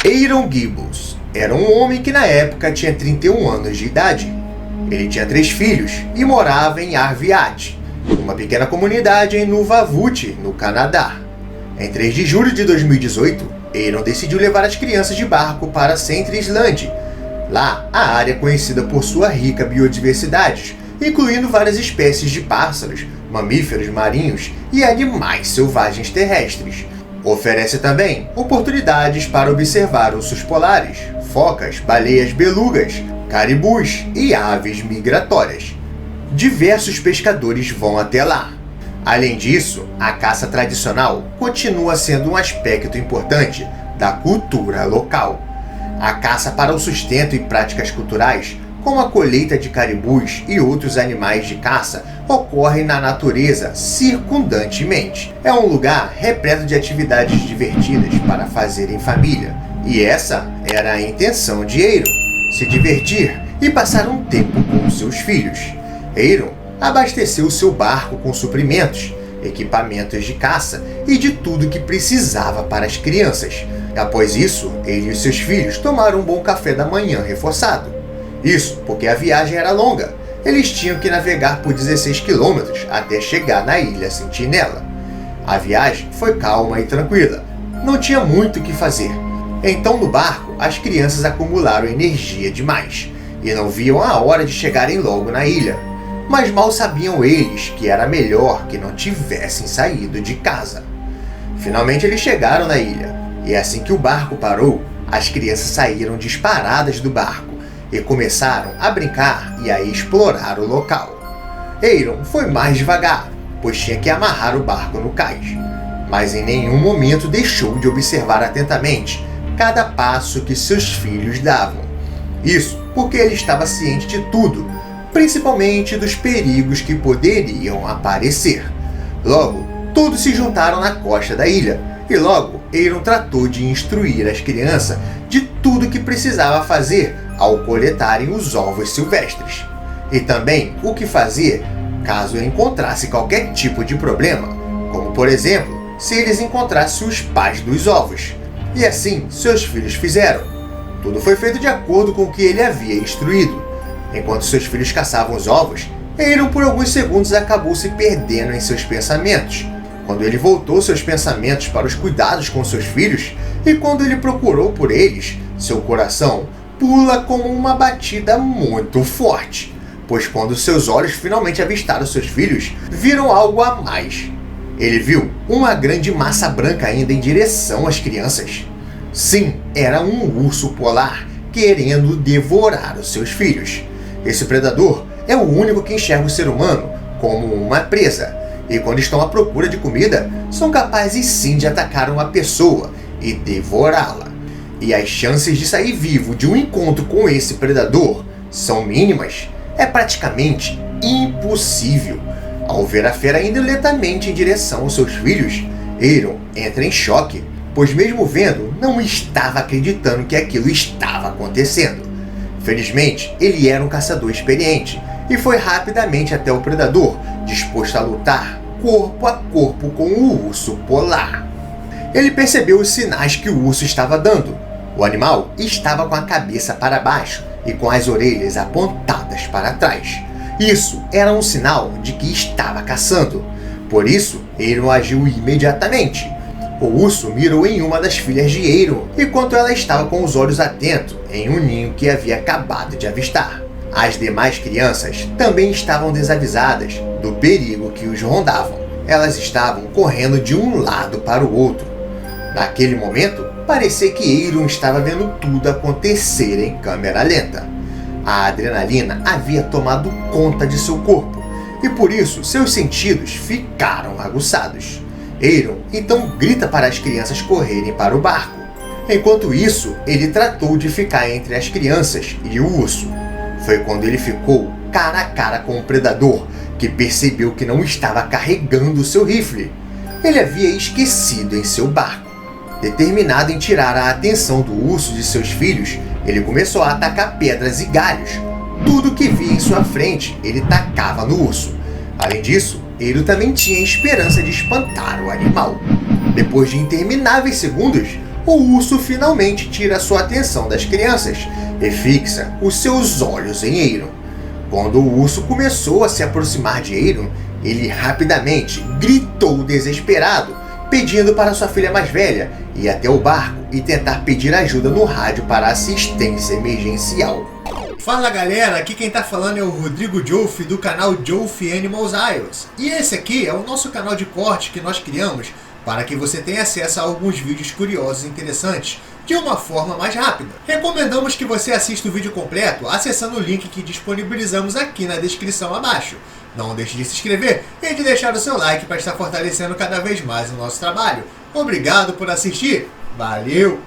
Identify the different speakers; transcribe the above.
Speaker 1: Aaron Gibbles era um homem que na época tinha 31 anos de idade. Ele tinha 3 filhos e morava em Arviat, uma pequena comunidade em Nunavut, no Canadá. Em 3 de julho de 2018, Aaron decidiu levar as crianças de barco para Centre Island. Lá, a área é conhecida por sua rica biodiversidade, incluindo várias espécies de pássaros, mamíferos marinhos e animais selvagens terrestres. Oferece também oportunidades para observar ursos polares, focas, baleias belugas, caribus e aves migratórias. Diversos pescadores vão até lá. Além disso, a caça tradicional continua sendo um aspecto importante da cultura local. A caça para o sustento e práticas culturais, como a colheita de caribus e outros animais de caça, ocorre na natureza circundantemente. É um lugar repleto de atividades divertidas para fazer em família. E essa era a intenção de Aaron: se divertir e passar um tempo com seus filhos. Aaron abasteceu seu barco com suprimentos, equipamentos de caça e de tudo que precisava para as crianças. Após isso, ele e seus filhos tomaram um bom café da manhã reforçado. Isso porque a viagem era longa. Eles tinham que navegar por 16 quilômetros até chegar na Ilha Sentinela. A viagem foi calma e tranquila. Não tinha muito o que fazer. Então, no barco, as crianças acumularam energia demais e não viam a hora de chegarem logo na ilha. Mas mal sabiam eles que era melhor que não tivessem saído de casa. Finalmente eles chegaram na ilha, e assim que o barco parou, as crianças saíram disparadas do barco e começaram a brincar e a explorar o local. Aaron foi mais devagar, pois tinha que amarrar o barco no cais, mas em nenhum momento deixou de observar atentamente cada passo que seus filhos davam. Isso porque ele estava ciente de tudo, principalmente dos perigos que poderiam aparecer. Logo, todos se juntaram na costa da ilha, e logo Aaron tratou de instruir as crianças de tudo que precisava fazer ao coletarem os ovos silvestres, e também o que fazer caso encontrasse qualquer tipo de problema, como por exemplo, se eles encontrassem os pais dos ovos. E assim seus filhos fizeram. Tudo foi feito de acordo com o que ele havia instruído. Enquanto seus filhos caçavam os ovos, Aaron por alguns segundos acabou se perdendo em seus pensamentos. Quando ele voltou seus pensamentos para os cuidados com seus filhos, e quando ele procurou por eles, seu coração pula como uma batida muito forte, pois quando seus olhos finalmente avistaram seus filhos, viram algo a mais. Ele viu uma grande massa branca indo em direção às crianças. Sim, era um urso polar querendo devorar os seus filhos. Esse predador é o único que enxerga o ser humano como uma presa, e quando estão à procura de comida, são capazes sim de atacar uma pessoa e devorá-la. E as chances de sair vivo de um encontro com esse predador são mínimas. É praticamente impossível. Ao ver a fera indo lentamente em direção aos seus filhos, Aaron entra em choque, pois mesmo vendo, não estava acreditando que aquilo estava acontecendo. Felizmente, ele era um caçador experiente e foi rapidamente até o predador, disposto a lutar corpo a corpo com o urso polar. Ele percebeu os sinais que o urso estava dando. O animal estava com a cabeça para baixo e com as orelhas apontadas para trás. Isso era um sinal de que estava caçando. Por isso, Aaron agiu imediatamente. O urso mirou em uma das filhas de Aaron, enquanto ela estava com os olhos atentos em um ninho que havia acabado de avistar. As demais crianças também estavam desavisadas do perigo que os rondavam. Elas estavam correndo de um lado para o outro. Naquele momento, parecia que Aaron estava vendo tudo acontecer em câmera lenta. A adrenalina havia tomado conta de seu corpo, e por isso seus sentidos ficaram aguçados. Aaron então grita para as crianças correrem para o barco. Enquanto isso, ele tratou de ficar entre as crianças e o urso. Foi quando ele ficou cara a cara com o predador que percebeu que não estava carregando seu rifle. Ele havia esquecido em seu barco. Determinado em tirar a atenção do urso de seus filhos, ele começou a atacar pedras e galhos. Tudo que via em sua frente, ele tacava no urso. Além disso, ele também tinha esperança de espantar o animal. Depois de intermináveis segundos, o urso finalmente tira sua atenção das crianças e fixa os seus olhos em Aaron. Quando o urso começou a se aproximar de Aaron, ele rapidamente gritou desesperado, pedindo para sua filha mais velha ir até o barco e tentar pedir ajuda no rádio para assistência emergencial. Fala galera, aqui quem tá falando é o Rodrigo Joffe do canal Joffe Animals Isles. E esse aqui é o nosso canal de corte que nós criamos para que você tenha acesso a alguns vídeos curiosos e interessantes de uma forma mais rápida. Recomendamos que você assista o vídeo completo acessando o link que disponibilizamos aqui na descrição abaixo. Não deixe de se inscrever e de deixar o seu like para estar fortalecendo cada vez mais o nosso trabalho. Obrigado por assistir, valeu!